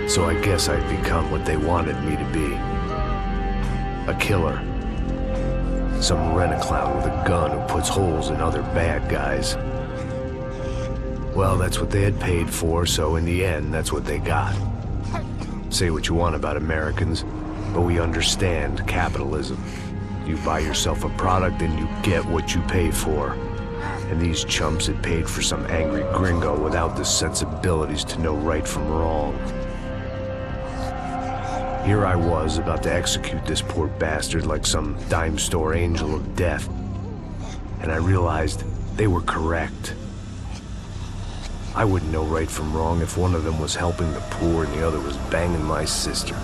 So I guess I'd become what they wanted me to be. A killer. Some rent-a-clown with a gun who puts holes in other bad guys. Well, that's what they had paid for, so in the end, that's what they got. Say what you want about Americans, but we understand capitalism. You buy yourself a product and you get what you pay for. And these chumps had paid for some angry gringo without the sensibilities to know right from wrong. Here I was, about to execute this poor bastard like some dime store angel of death. And I realized they were correct. I wouldn't know right from wrong if one of them was helping the poor and the other was banging my sister.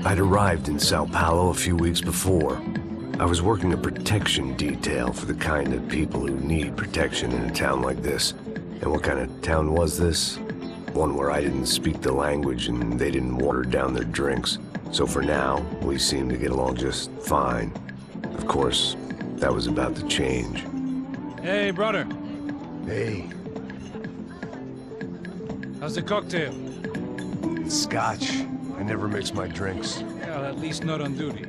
I'd arrived in Sao Paulo a few weeks before. I was working a protection detail for the kind of people who need protection in a town like this. And what kind of town was this? One where I didn't speak the language and they didn't water down their drinks. So for now, we seemed to get along just fine. Of course, that was about to change. Hey, brother. Hey. How's the cocktail? It's scotch. I never mix my drinks. Well, at least not on duty.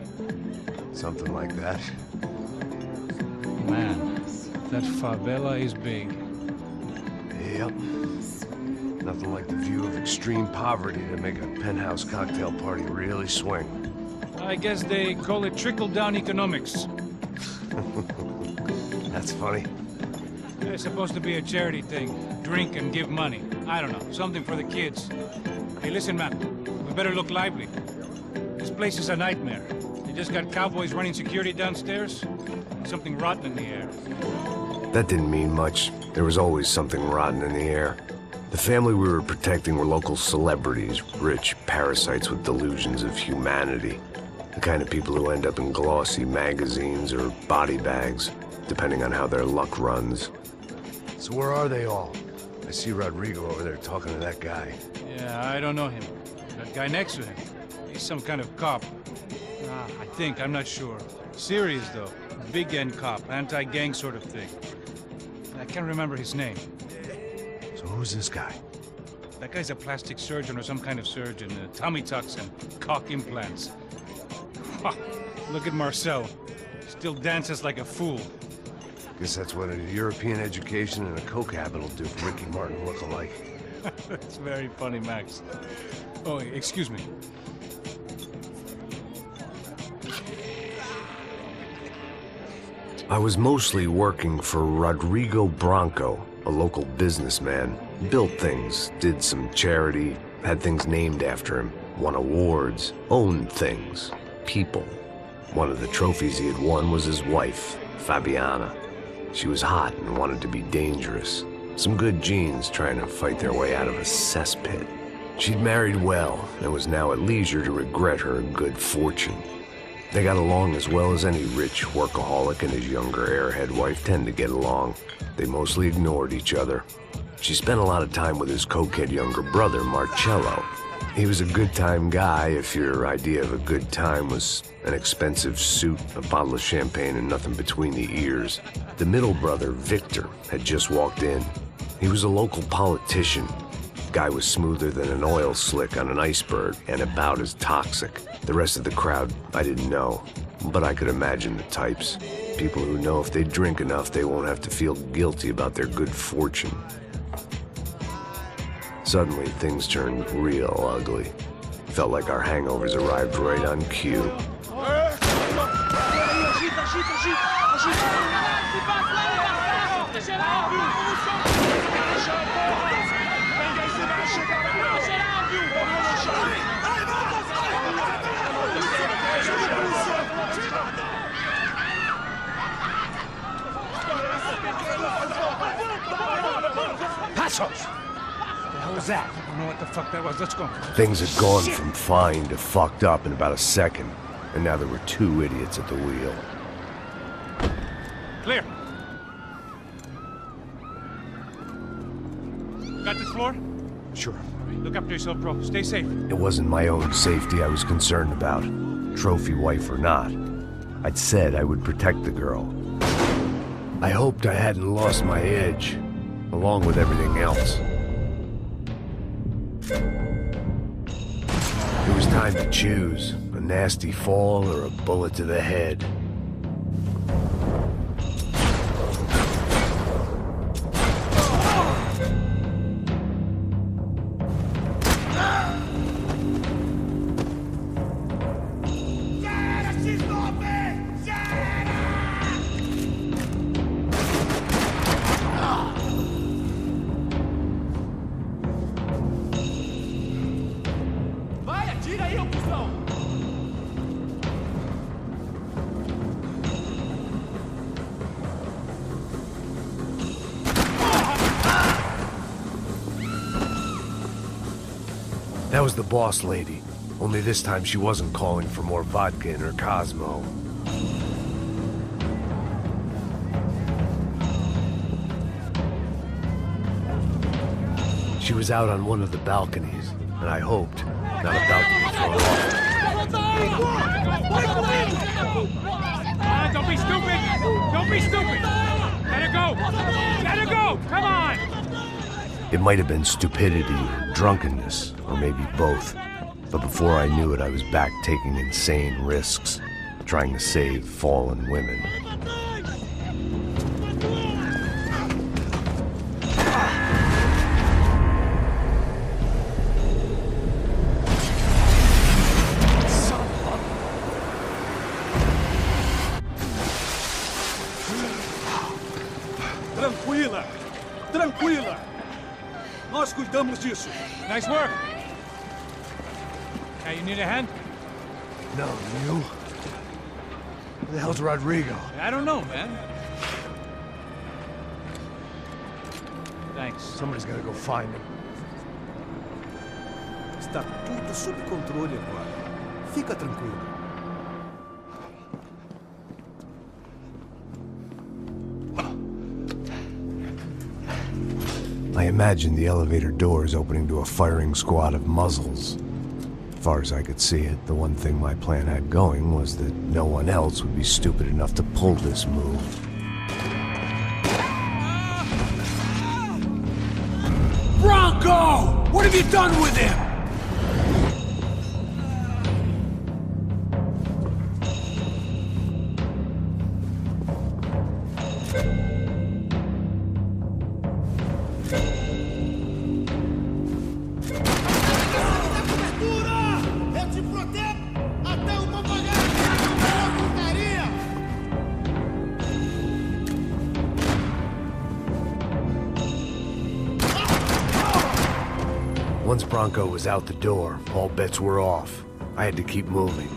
Something like that. Man, that favela is big. Yep. Nothing like the view of extreme poverty to make a penthouse cocktail party really swing. I guess they call it trickle-down economics. That's funny. It's supposed to be a charity thing. Drink and give money. I don't know, something for the kids. Hey, listen, man. We better look lively. This place is a nightmare. They just got cowboys running security downstairs. Something rotten in the air. That didn't mean much. There was always something rotten in the air. The family we were protecting were local celebrities, rich parasites with delusions of humanity. The kind of people who end up in glossy magazines or body bags, depending on how their luck runs. So where are they all? I see Rodrigo over there talking to that guy. Yeah, I don't know him. That guy next to him. He's some kind of cop. I think, I'm not sure. Serious, though. Big-end cop, anti-gang sort of thing. I can't remember his name. So who's this guy? That guy's a plastic surgeon or some kind of surgeon. Tummy tucks and cock implants. Look at Marcel. Still dances like a fool. Guess that's what a European education and a coke habit will do for Ricky Martin look-alike. That's very funny, Max. Oh, excuse me. I was mostly working for Rodrigo Branco, a local businessman. Built things, did some charity, had things named after him, won awards, owned things, people. One of the trophies he had won was his wife, Fabiana. She was hot and wanted to be dangerous. Some good genes trying to fight their way out of a cesspit. She'd married well and was now at leisure to regret her good fortune. They got along as well as any rich workaholic and his younger airhead wife tend to get along. They mostly ignored each other. She spent a lot of time with his cokehead younger brother, Marcello. He was a good-time guy if your idea of a good time was an expensive suit, a bottle of champagne, and nothing between the ears. The middle brother, Victor, had just walked in. He was a local politician. Guy was smoother than an oil slick on an iceberg and about as toxic. The rest of the crowd, I didn't know, but I could imagine the types. People who know if they drink enough, they won't have to feel guilty about their good fortune. Suddenly, things turned real ugly. Felt like our hangovers arrived right on cue. Passos! What the hell was that? I don't know what the fuck that was. Let's go. Things had gone from fine to fucked up in about a second, and now there were two idiots at the wheel. Clear. Got this floor? Sure. Look after yourself, bro. Stay safe. It wasn't my own safety I was concerned about, trophy wife or not. I'd said I would protect the girl. I hoped I hadn't lost my edge, along with everything else. It was time to choose, a nasty fall or a bullet to the head. That was the boss lady, only this time she wasn't calling for more vodka in her Cosmo. She was out on one of the balconies, and I hoped, not about to be thrown off. Don't be stupid! Don't be stupid! Let her go! Let her go! Come on! It might have been stupidity or drunkenness, or maybe both. But before I knew it, I was back taking insane risks, trying to save fallen women. Tranquila! Tranquila! Nós cuidamos disso. Nice work! Hey, you need a hand? No, you? Where the hell's Rodrigo? I don't know, man. Thanks. Somebody's gotta go find him. Está tudo sob controle agora. Fica tranquilo. I imagined the elevator doors opening to a firing squad of muzzles. As far as I could see it, the one thing my plan had going was that no one else would be stupid enough to pull this move. Bronco! What have you done with him? Once Bronco was out the door, all bets were off. I had to keep moving.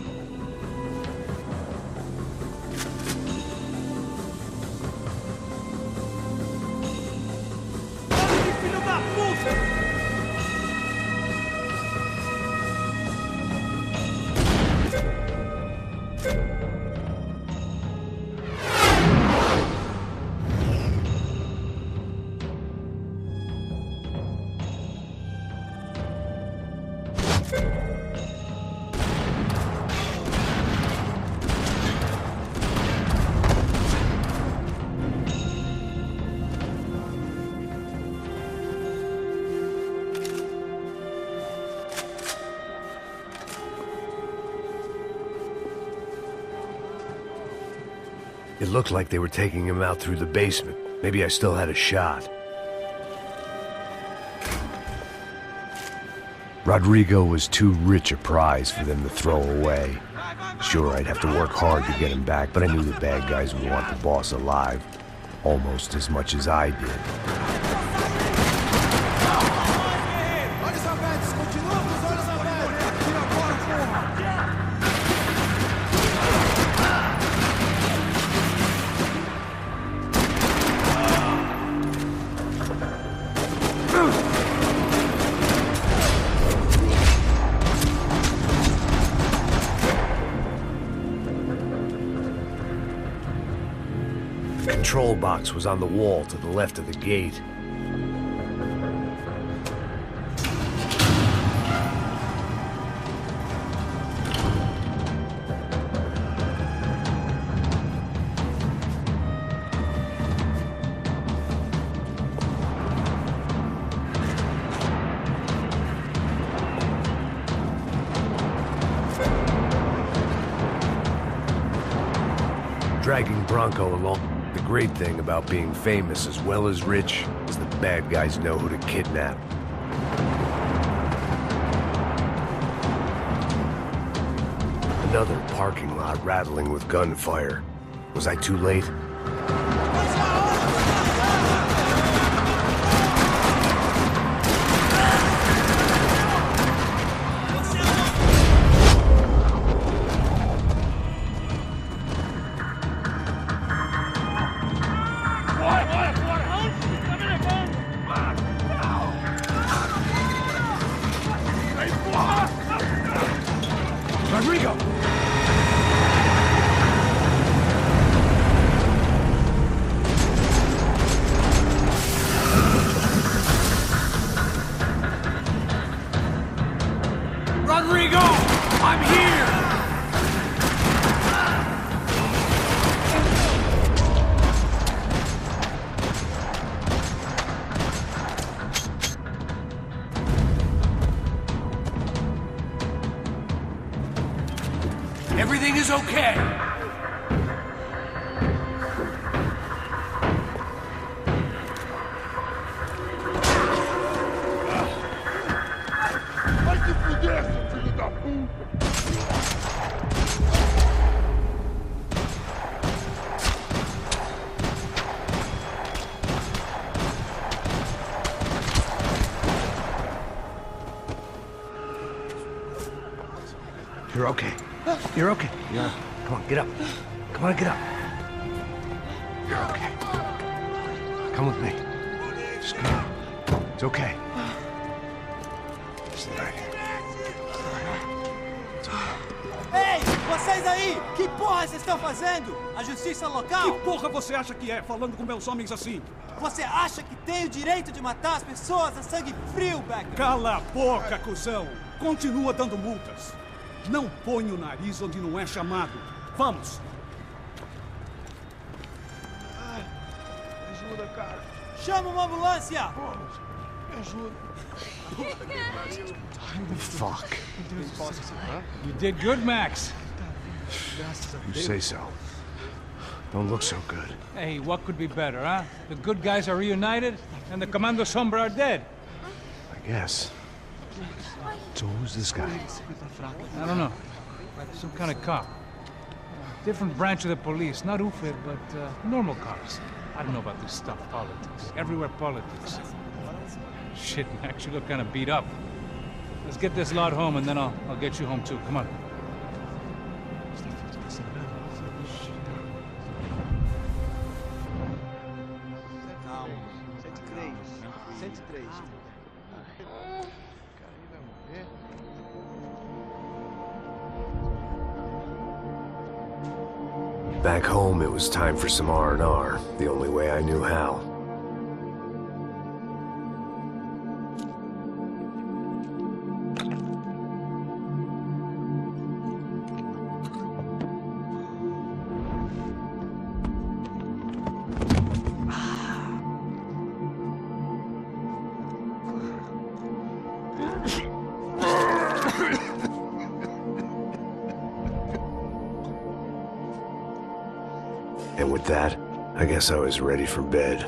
It looked like they were taking him out through the basement. Maybe I still had a shot. Rodrigo was too rich a prize for them to throw away. Sure, I'd have to work hard to get him back, but I knew the bad guys would want the boss alive. Almost as much as I did. The control box was on the wall to the left of the gate. dragging Bronco along. The great thing about being famous as well as rich is the bad guys know who to kidnap. Another parking lot rattling with gunfire. Was I too late? Rodrigo! Rodrigo! I'm here! Everything is okay. Vai te fuder, seu filho da puta! You're okay. You're okay. Yeah. Come on, get up. Come on, get up. You're okay. Come with me. Just come on. It's okay. Stay right here. Ei, vocês aí! Que porra vocês estão fazendo? A justiça local? Que porra você acha que é, falando com meus homens assim? Você acha que tem o direito de matar as pessoas a sangue frio, Becker? Cala a boca, cuzão! Continua dando multas. Não põe o nariz onde não é chamado. Vamos! Ajuda, cara. Chama uma ambulância! Me ajuda. Fuck. You did good, Max. You say so. Don't look so good. Hey, what could be better, huh? The good guys are reunited, and the Commando Sombra are dead. I guess. So who's this guy? I don't know. Some kind of cop. Different branch of the police. Not UFE, but normal cops. I don't know about this stuff, politics. Everywhere politics. Shit, Max, you look kind of beat up. Let's get this lot home, and then I'll get you home, too. Come on. Calma. 103. 103. Back home, it was time for some R&R, the only way I knew how. And with that, I guess I was ready for bed.